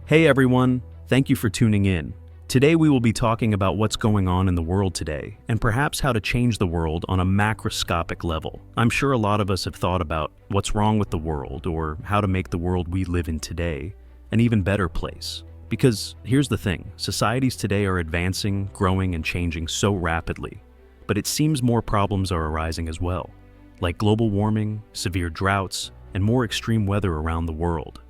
Hey everyone, thank you for tuning in. Today we will be talking about what's going on in the world today, and perhaps how to change the world on a macroscopic level. I'm sure a lot of us have thought about what's wrong with the world, or how to make the world we live in today an even better place. Because here's the thing, societies today are advancing, growing, and changing so rapidly. But it seems more problems are arising as well, like global warming, severe droughts, and more extreme weather around the world.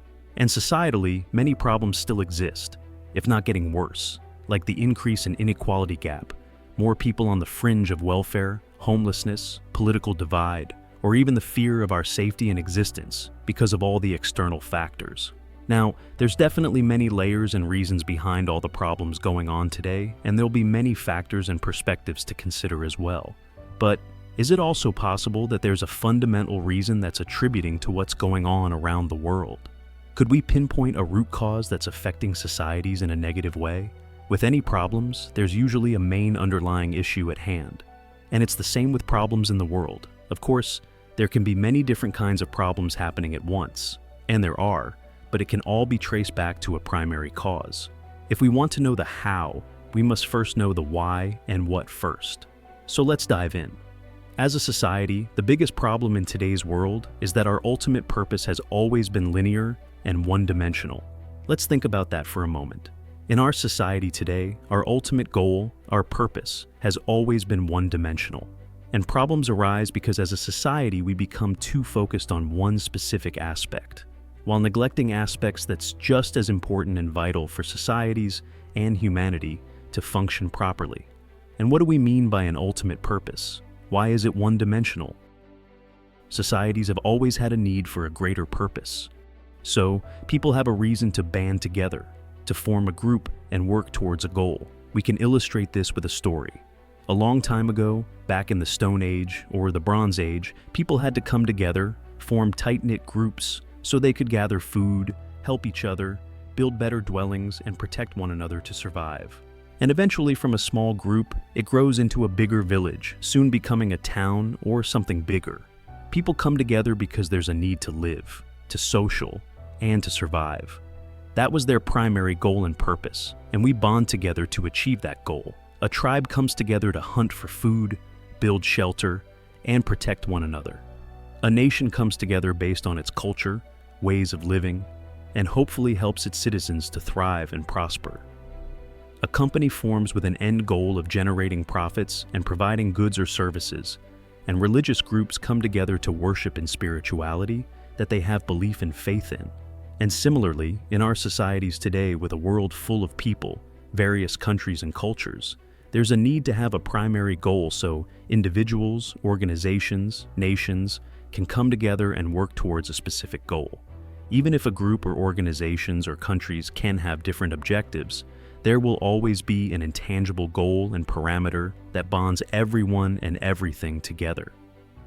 And societally, many problems still exist, if not getting worse, like the increase in inequality gap, more people on the fringe of welfare, homelessness, political divide, or even the fear of our safety and existence because of all the external factors. Now, there's definitely many layers and reasons behind all the problems going on today, and there'll be many factors and perspectives to consider as well. But is it also possible that there's a fundamental reason that's attributing to what's going on around the world? Could we pinpoint a root cause that's affecting societies in a negative way? With any problems, there's usually a main underlying issue at hand. And it's the same with problems in the world. Of course, there can be many different kinds of problems happening at once, and there are, but it can all be traced back to a primary cause. If we want to know the how, we must first know the why and what first. So let's dive in. As a society, the biggest problem in today's world is that our ultimate purpose has always been linear and one-dimensional. Let's think about that for a moment. In our society today, our ultimate goal, our purpose, has always been one-dimensional. And problems arise because as a society we become too focused on one specific aspect, while neglecting aspects that's just as important and vital for societies and humanity to function properly. And what do we mean by an ultimate purpose? Why is it one-dimensional? Societies have always had a need for a greater purpose. So, people have a reason to band together, to form a group and work towards a goal. We can illustrate this with a story. A long time ago, back in the Stone Age or the Bronze Age, people had to come together, form tight-knit groups so they could gather food, help each other, build better dwellings, and protect one another to survive. And eventually from a small group, it grows into a bigger village, soon becoming a town or something bigger. People come together because there's a need to live, to social, and to survive. That was their primary goal and purpose, and we bond together to achieve that goal. A tribe comes together to hunt for food, build shelter, and protect one another. A nation comes together based on its culture, ways of living, and hopefully helps its citizens to thrive and prosper. A company forms with an end goal of generating profits and providing goods or services, and religious groups come together to worship in spirituality that they have belief and faith in. And similarly, in our societies today with a world full of people, various countries and cultures, there's a need to have a primary goal so individuals, organizations, nations can come together and work towards a specific goal. Even if a group or organizations or countries can have different objectives, there will always be an intangible goal and parameter that bonds everyone and everything together.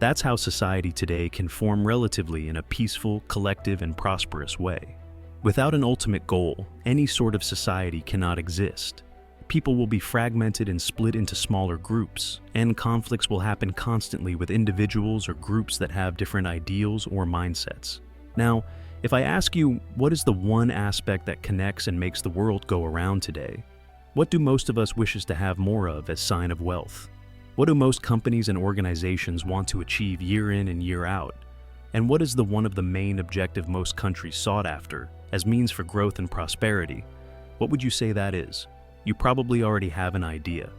That's how society today can form relatively in a peaceful, collective, and prosperous way. Without an ultimate goal, any sort of society cannot exist. People will be fragmented and split into smaller groups, and conflicts will happen constantly with individuals or groups that have different ideals or mindsets. Now, if I ask you, what is the one aspect that connects and makes the world go around today? What do most of us wishes to have more of as sign of wealth? What do most companies and organizations want to achieve year in and year out? And what is the one of the main objective most countries sought after as means for growth and prosperity? What would you say that is? You probably already have an idea.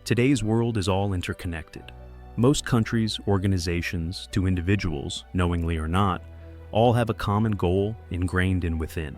Today's world is all interconnected. Most countries, organizations, to individuals, knowingly or not, all have a common goal ingrained in within.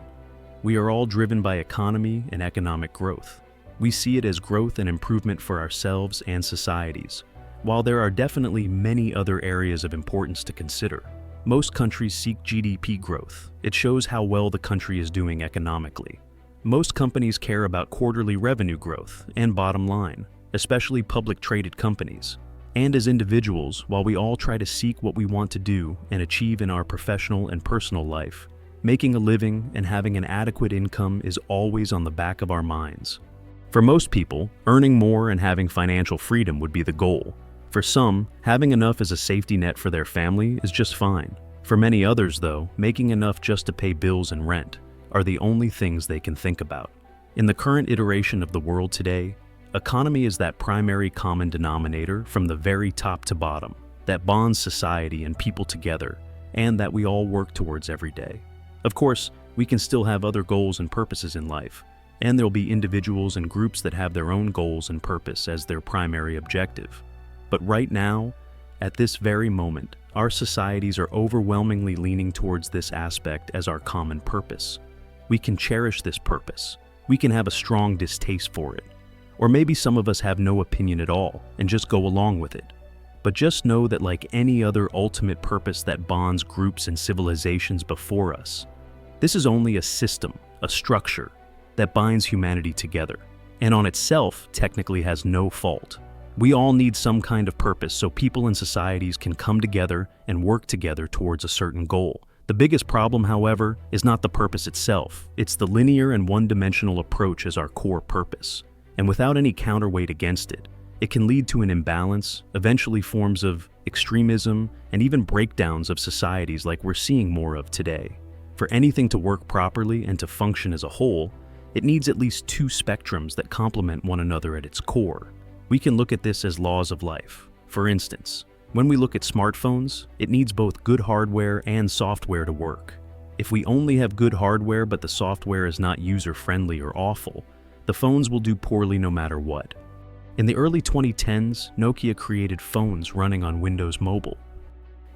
We are all driven by economy and economic growth. We see it as growth and improvement for ourselves and societies. While there are definitely many other areas of importance to consider, most countries seek GDP growth. It shows how well the country is doing economically. Most companies care about quarterly revenue growth and bottom line, especially public traded companies. And as individuals, while we all try to seek what we want to do and achieve in our professional and personal life, making a living and having an adequate income is always on the back of our minds. For most people, earning more and having financial freedom would be the goal. For some, having enough as a safety net for their family is just fine. For many others, though, making enough just to pay bills and rent, are the only things they can think about. In the current iteration of the world today, economy is that primary common denominator from the very top to bottom that bonds society and people together and that we all work towards every day. Of course, we can still have other goals and purposes in life, and there'll be individuals and groups that have their own goals and purpose as their primary objective. But right now, at this very moment, our societies are overwhelmingly leaning towards this aspect as our common purpose. We can cherish this purpose. We can have a strong distaste for it. Or maybe some of us have no opinion at all and just go along with it. But just know that like any other ultimate purpose that bonds groups and civilizations before us, this is only a system, a structure, that binds humanity together, and on itself technically has no fault. We all need some kind of purpose so people and societies can come together and work together towards a certain goal. The biggest problem, however, is not the purpose itself. It's the linear and one-dimensional approach as our core purpose. And without any counterweight against it, it can lead to an imbalance, eventually forms of extremism, and even breakdowns of societies like we're seeing more of today. For anything to work properly and to function as a whole, it needs at least two spectrums that complement one another at its core. We can look at this as laws of life. For instance, when we look at smartphones, it needs both good hardware and software to work. If we only have good hardware but the software is not user-friendly or awful, the phones will do poorly no matter what. In the early 2010s, Nokia created phones running on Windows Mobile.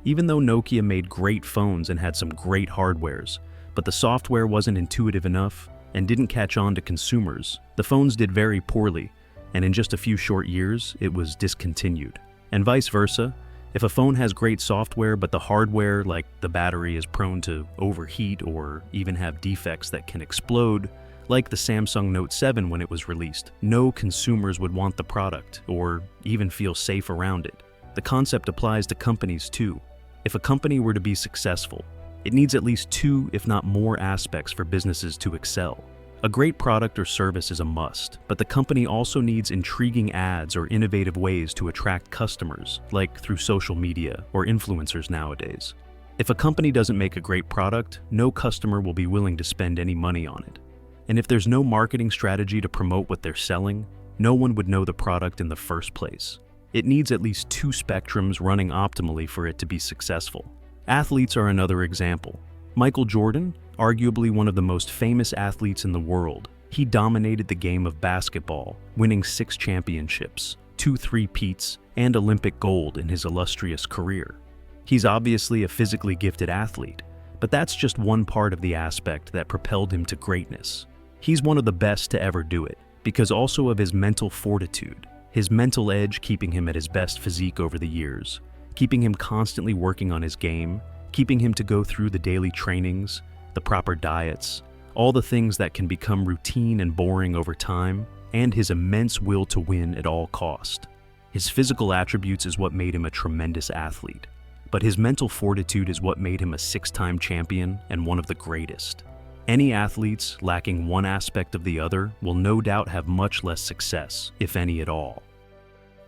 Even though Nokia made great phones and had some great hardwares, but the software wasn't intuitive enough and didn't catch on to consumers, the phones did very poorly, and in just a few short years, it was discontinued. And vice versa, if a phone has great software but the hardware, like the battery, is prone to overheat or even have defects that can explode, like the Samsung Note 7 when it was released, no consumers would want the product or even feel safe around it. The concept applies to companies too. If a company were to be successful, it needs at least two, if not more, aspects for businesses to excel. A great product or service is a must, but the company also needs intriguing ads or innovative ways to attract customers, like through social media or influencers nowadays. If a company doesn't make a great product, no customer will be willing to spend any money on it. And if there's no marketing strategy to promote what they're selling, no one would know the product in the first place. It needs at least two spectrums running optimally for it to be successful. Athletes are another example. Michael Jordan, arguably one of the most famous athletes in the world, he dominated the game of basketball, winning 6 championships, 2 three-peats, and Olympic gold in his illustrious career. He's obviously a physically gifted athlete, but that's just one part of the aspect that propelled him to greatness. He's one of the best to ever do it, because also of his mental fortitude, his mental edge keeping him at his best physique over the years, keeping him constantly working on his game, keeping him to go through the daily trainings, the proper diets, all the things that can become routine and boring over time, and his immense will to win at all cost. His physical attributes is what made him a tremendous athlete, but his mental fortitude is what made him a 6-time champion and one of the greatest. Any athletes lacking one aspect of the other will no doubt have much less success, if any at all.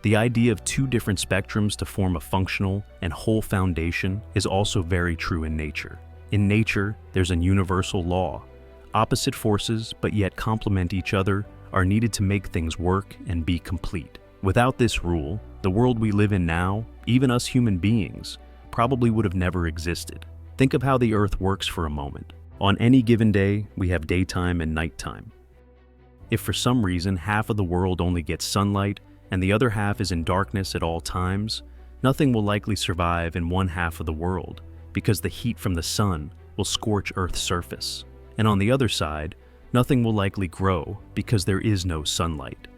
The idea of two different spectrums to form a functional and whole foundation is also very true in nature. In nature, there's a universal law. Opposite forces, but yet complement each other, are needed to make things work and be complete. Without this rule, the world we live in now, even us human beings, probably would have never existed. Think of how the Earth works for a moment. On any given day, we have daytime and nighttime. If for some reason half of the world only gets sunlight and the other half is in darkness at all times, nothing will likely survive in one half of the world because the heat from the sun will scorch Earth's surface. And on the other side, nothing will likely grow because there is no sunlight.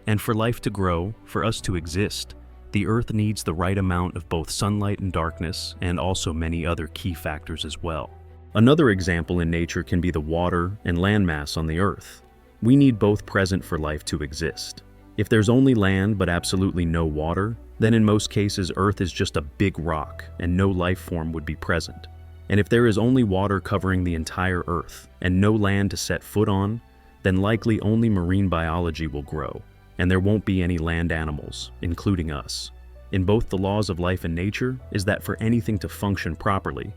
And for life to grow, for us to exist, the Earth needs the right amount of both sunlight and darkness, and also many other key factors as well. Another example in nature can be the water and landmass on the Earth. We need both present for life to exist. If there's only land but absolutely no water, then in most cases Earth is just a big rock and no life form would be present. And if there is only water covering the entire Earth and no land to set foot on, then likely only marine biology will grow, and there won't be any land animals, including us. In both the laws of life and nature is that for anything to function properly,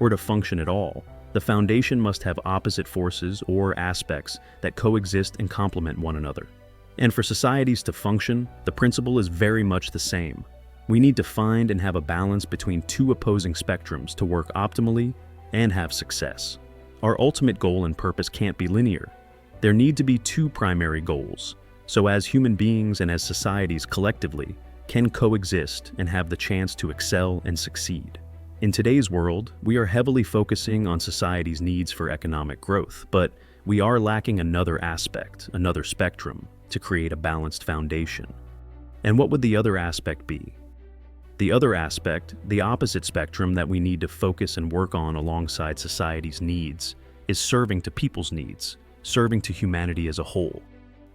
or to function at all, The foundation must have opposite forces or aspects that coexist and complement one another. And for societies to function, the principle is very much the same. We need to find and have a balance between two opposing spectrums to work optimally and have success. Our ultimate goal and purpose can't be linear. There need to be two primary goals, so as human beings and as societies collectively can coexist and have the chance to excel and succeed. In today's world, we are heavily focusing on society's needs for economic growth, but we are lacking another aspect, another spectrum, to create a balanced foundation. And what would the other aspect be? The other aspect, the opposite spectrum that we need to focus and work on alongside society's needs, is serving to people's needs, serving to humanity as a whole.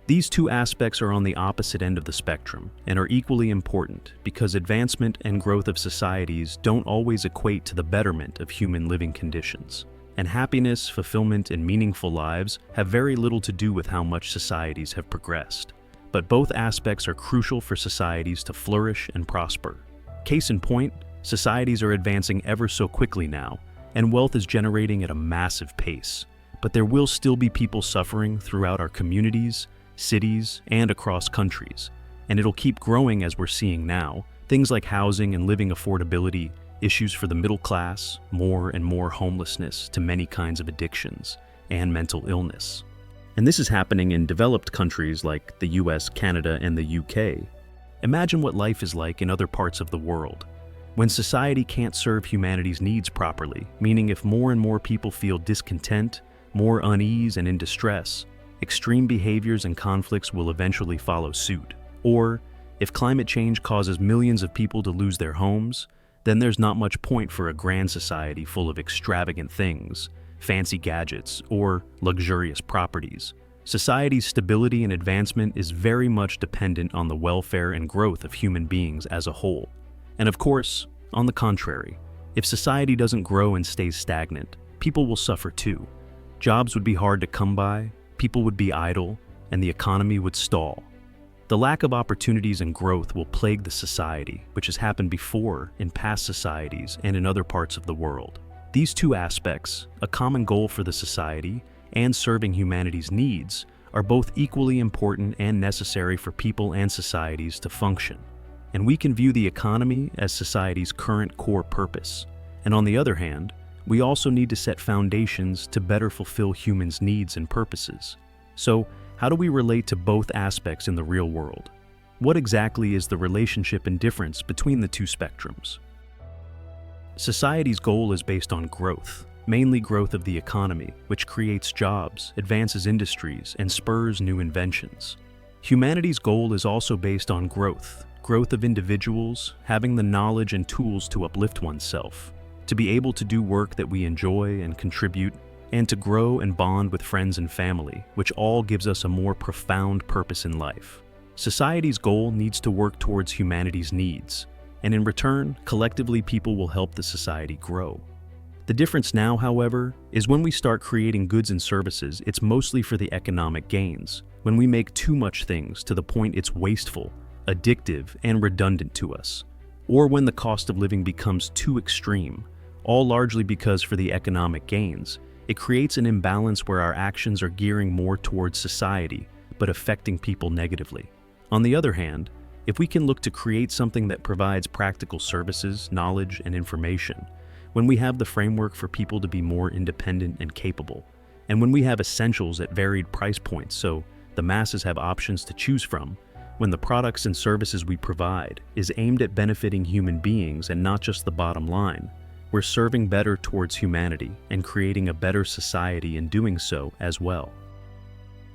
These two aspects are on the opposite end of the spectrum and are equally important because advancement and growth of societies don't always equate to the betterment of human living conditions. And happiness, fulfillment, and meaningful lives have very little to do with how much societies have progressed. But both aspects are crucial for societies to flourish and prosper. Case in point, societies are advancing ever so quickly now, and wealth is generating at a massive pace. But there will still be people suffering throughout our communities, cities, and across countries, and it'll keep growing as we're seeing now. Things like housing and living affordability, issues for the middle class, more and more homelessness to many kinds of addictions, and mental illness. And this is happening in developed countries like the US, Canada, and the UK. Imagine what life is like in other parts of the world. When society can't serve humanity's needs properly, meaning if more and more people feel discontent, more unease, and in distress, extreme behaviors and conflicts will eventually follow suit. Or, if climate change causes millions of people to lose their homes, then there's not much point for a grand society full of extravagant things, fancy gadgets, or luxurious properties. Society's stability and advancement is very much dependent on the welfare and growth of human beings as a whole. And of course, on the contrary, if society doesn't grow and stays stagnant, people will suffer too. Jobs would be hard to come by, people would be idle, and the economy would stall. The lack of opportunities and growth will plague the society, which has happened before in past societies and in other parts of the world. These two aspects, a common goal for the society and serving humanity's needs, are both equally important and necessary for people and societies to function. And we can view the economy as society's current core purpose. And on the other hand, we also need to set foundations to better fulfill humans' needs and purposes. So, how do we relate to both aspects in the real world? What exactly is the relationship and difference between the two spectrums? Society's goal is based on growth, mainly growth of the economy, which creates jobs, advances industries, and spurs new inventions. Humanity's goal is also based on growth of individuals, having the knowledge and tools to uplift oneself, to be able to do work that we enjoy and contribute, and to grow and bond with friends and family, which all gives us a more profound purpose in life. Society's goal needs to work towards humanity's needs, and in return, collectively people will help the society grow. The difference now, however, is when we start creating goods and services, it's mostly for the economic gains. When we make too much things to the point it's wasteful, addictive, and redundant to us. Or when the cost of living becomes too extreme, all largely because for the economic gains, it creates an imbalance where our actions are gearing more towards society, but affecting people negatively. On the other hand, if we can look to create something that provides practical services, knowledge, and information, when we have the framework for people to be more independent and capable, and when we have essentials at varied price points so the masses have options to choose from, when the products and services we provide is aimed at benefiting human beings and not just the bottom line, we're serving better towards humanity and creating a better society in doing so as well.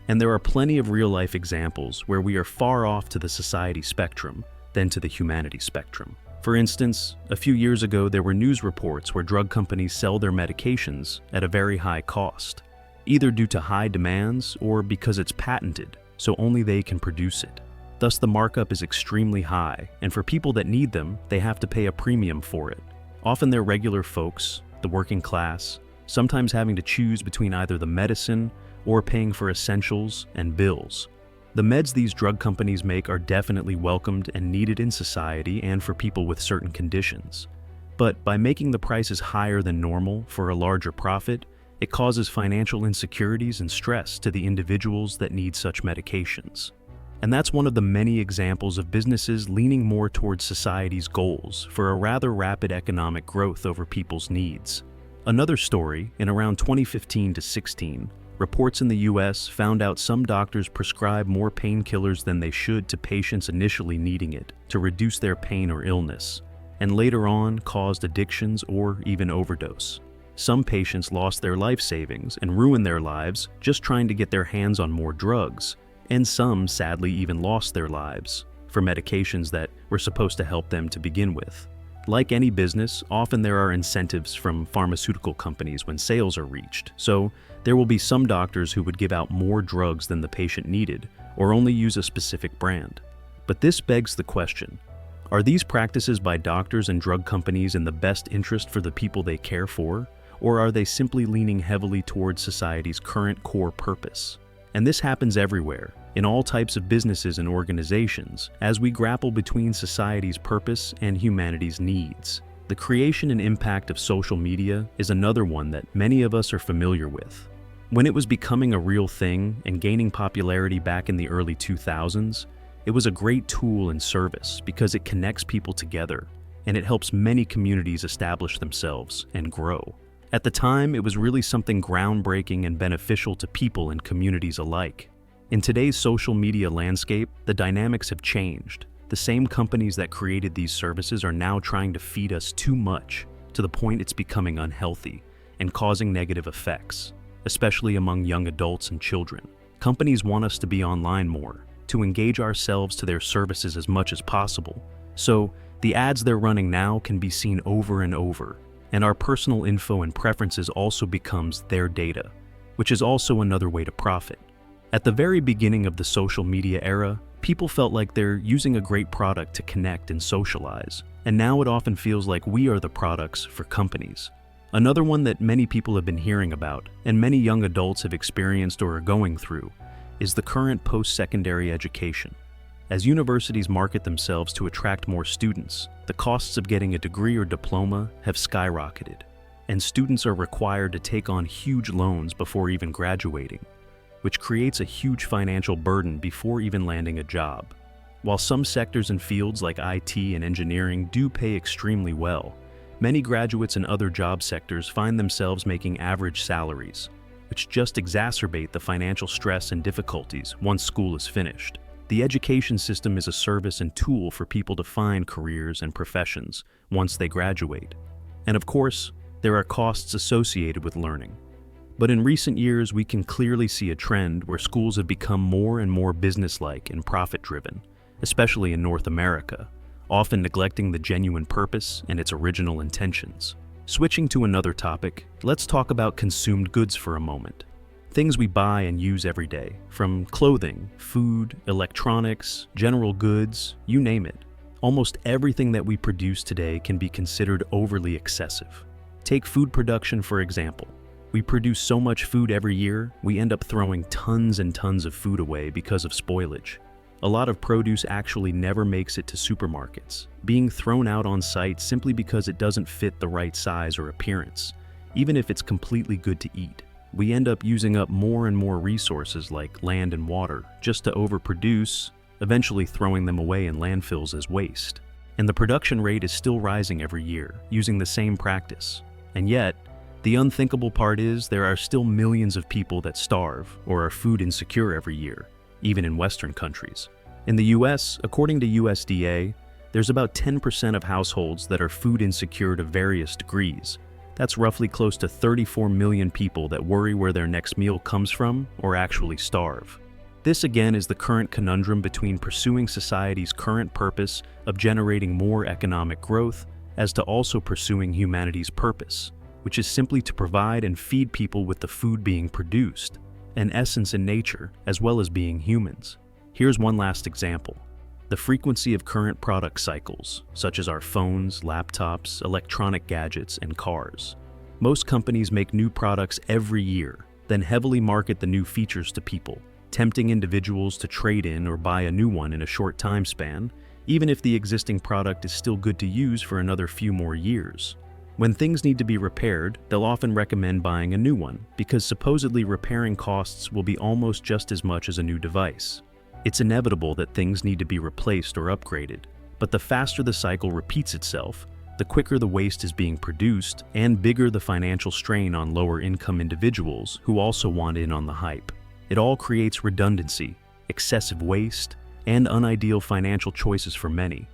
And there are plenty of real-life examples where we are far off to the society spectrum than to the humanity spectrum. For instance, a few years ago there were news reports where drug companies sell their medications at a very high cost, either due to high demands or because it's patented, so only they can produce it. Thus the markup is extremely high, and for people that need them, they have to pay a premium for it. Often they're regular folks, the working class, sometimes having to choose between either the medicine or paying for essentials and bills. The meds these drug companies make are definitely welcomed and needed in society and for people with certain conditions. But by making the prices higher than normal for a larger profit, It causes financial insecurities and stress to the individuals that need such medications. And that's one of the many examples of businesses leaning more towards society's goals for a rather rapid economic growth over people's needs. Another story, in around 2015 to 16, reports in the US found out some doctors prescribe more painkillers than they should to patients initially needing it to reduce their pain or illness, and later on caused addictions or even overdose. Some patients lost their life savings and ruined their lives just trying to get their hands on more drugs, and some sadly even lost their lives for medications that were supposed to help them to begin with. Like any business, often there are incentives from pharmaceutical companies when sales are reached, so there will be some doctors who would give out more drugs than the patient needed or only use a specific brand. But this begs the question, are these practices by doctors and drug companies in the best interest for the people they care for, or are they simply leaning heavily towards society's current core purpose? And this happens everywhere, in all types of businesses and organizations, as we grapple between society's purpose and humanity's needs. The creation and impact of social media is another one that many of us are familiar with. When it was becoming a real thing and gaining popularity back in the early 2000s, it was a great tool and service because it connects people together, and it helps many communities establish themselves and grow. At the time, it was really something groundbreaking and beneficial to people and communities alike. In today's social media landscape, the dynamics have changed. The same companies that created these services are now trying to feed us too much, to the point it's becoming unhealthy and causing negative effects, especially among young adults and children. Companies want us to be online more, to engage ourselves to their services as much as possible. So, the ads they're running now can be seen over and over, and our personal info and preferences also becomes their data, which is also another way to profit. At the very beginning of the social media era, people felt like they're using a great product to connect and socialize, and now it often feels like we are the products for companies. Another one that many people have been hearing about, and many young adults have experienced or are going through, is the current post-secondary education. As universities market themselves to attract more students, the costs of getting a degree or diploma have skyrocketed, and students are required to take on huge loans before even graduating, which creates a huge financial burden before even landing a job. While some sectors and fields like IT and engineering do pay extremely well, many graduates in other job sectors find themselves making average salaries, which just exacerbate the financial stress and difficulties once school is finished. The education system is a service and tool for people to find careers and professions once they graduate. And of course, there are costs associated with learning. But in recent years, we can clearly see a trend where schools have become more and more businesslike and profit-driven, especially in North America, often neglecting the genuine purpose and its original intentions. Switching to another topic, let's talk about consumed goods for a moment. Things we buy and use every day, from clothing, food, electronics, general goods, you name it. Almost everything that we produce today can be considered overly excessive. Take food production, for example. We produce so much food every year, we end up throwing tons and tons of food away because of spoilage. A lot of produce actually never makes it to supermarkets, being thrown out on site simply because it doesn't fit the right size or appearance, even if it's completely good to eat. We end up using up more and more resources like land and water just to overproduce, eventually throwing them away in landfills as waste. And the production rate is still rising every year, using the same practice. And yet, the unthinkable part is there are still millions of people that starve or are food insecure every year, even in Western countries. In the US, according to USDA, there's about 10% of households that are food insecure to various degrees. That's roughly close to 34 million people that worry where their next meal comes from or actually starve. This again is the current conundrum between pursuing society's current purpose of generating more economic growth as to also pursuing humanity's purpose, which is simply to provide and feed people with the food being produced, an essence in nature as well as being humans. Here's one last example. The frequency of current product cycles, such as our phones, laptops, electronic gadgets, and cars. Most companies make new products every year, then heavily market the new features to people, tempting individuals to trade in or buy a new one in a short time span, even if the existing product is still good to use for another few more years. When things need to be repaired, they'll often recommend buying a new one because supposedly repairing costs will be almost just as much as a new device. It's inevitable that things need to be replaced or upgraded, but the faster the cycle repeats itself, the quicker the waste is being produced and bigger the financial strain on lower-income individuals who also want in on the hype. It all creates redundancy, excessive waste, and unideal financial choices for many,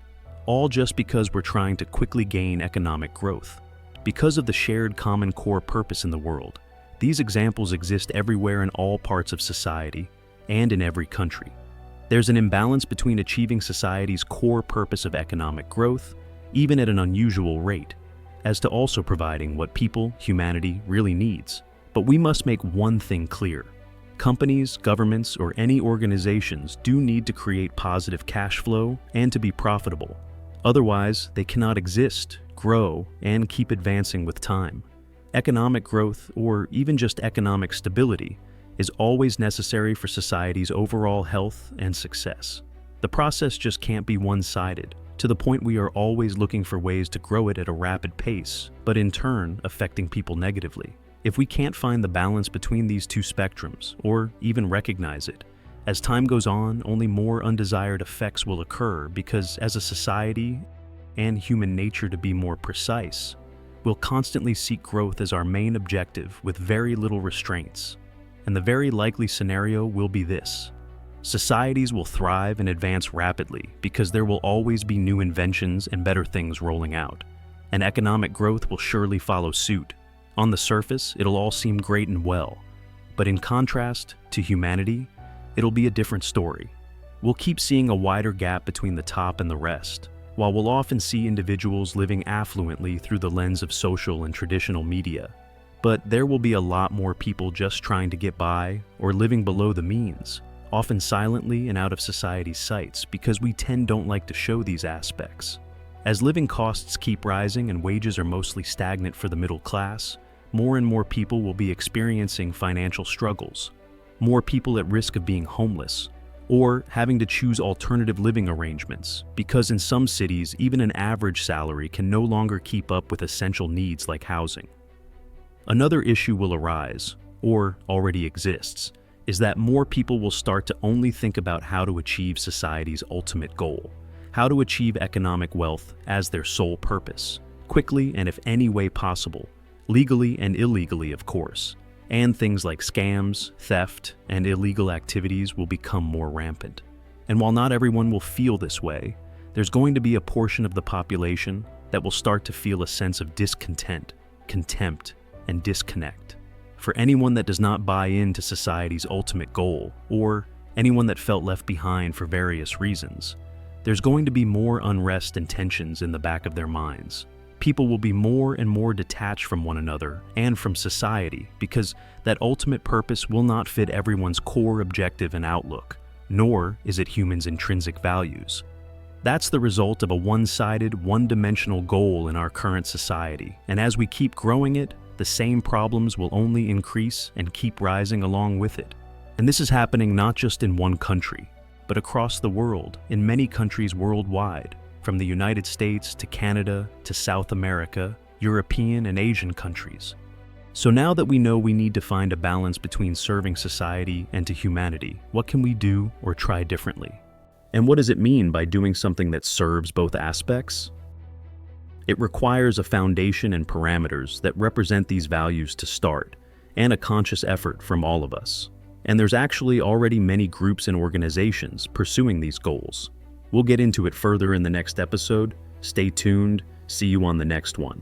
all just because we're trying to quickly gain economic growth. Because of the shared common core purpose in the world, these examples exist everywhere in all parts of society and in every country. There's an imbalance between achieving society's core purpose of economic growth, even at an unusual rate, as to also providing what humanity really needs. But we must make one thing clear. Companies, governments, or any organizations do need to create positive cash flow and to be profitable. Otherwise, they cannot exist, grow, and keep advancing with time. Economic growth, or even just economic stability, is always necessary for society's overall health and success. The process just can't be one-sided, to the point we are always looking for ways to grow it at a rapid pace, but in turn affecting people negatively. If we can't find the balance between these two spectrums, or even recognize it, as time goes on, only more undesired effects will occur because as a society, and human nature to be more precise, we'll constantly seek growth as our main objective with very little restraints. And the very likely scenario will be this. Societies will thrive and advance rapidly because there will always be new inventions and better things rolling out. And economic growth will surely follow suit. On the surface, it'll all seem great and well. But in contrast to humanity, it'll be a different story. We'll keep seeing a wider gap between the top and the rest, while we'll often see individuals living affluently through the lens of social and traditional media. But there will be a lot more people just trying to get by or living below the means, often silently and out of society's sights because we don't like to show these aspects. As living costs keep rising and wages are mostly stagnant for the middle class, more and more people will be experiencing financial struggles, more people at risk of being homeless, or having to choose alternative living arrangements, because in some cities, even an average salary can no longer keep up with essential needs like housing. Another issue will arise, or already exists, is that more people will start to only think about how to achieve society's ultimate goal, how to achieve economic wealth as their sole purpose, quickly and if any way possible, legally and illegally, of course. And things like scams, theft, and illegal activities will become more rampant. And while not everyone will feel this way, there's going to be a portion of the population that will start to feel a sense of discontent, contempt, and disconnect. For anyone that does not buy into society's ultimate goal, or anyone that felt left behind for various reasons, there's going to be more unrest and tensions in the back of their minds. People will be more and more detached from one another and from society because that ultimate purpose will not fit everyone's core objective and outlook, nor is it humans' intrinsic values. That's the result of a one-sided, one-dimensional goal in our current society, and as we keep growing it, the same problems will only increase and keep rising along with it. And this is happening not just in one country, but across the world, in many countries worldwide. From the United States to Canada to South America, European and Asian countries. So now that we know we need to find a balance between serving society and to humanity, what can we do or try differently? And what does it mean by doing something that serves both aspects? It requires a foundation and parameters that represent these values to start, and a conscious effort from all of us. And there's actually already many groups and organizations pursuing these goals. We'll get into it further in the next episode. Stay tuned. See you on the next one.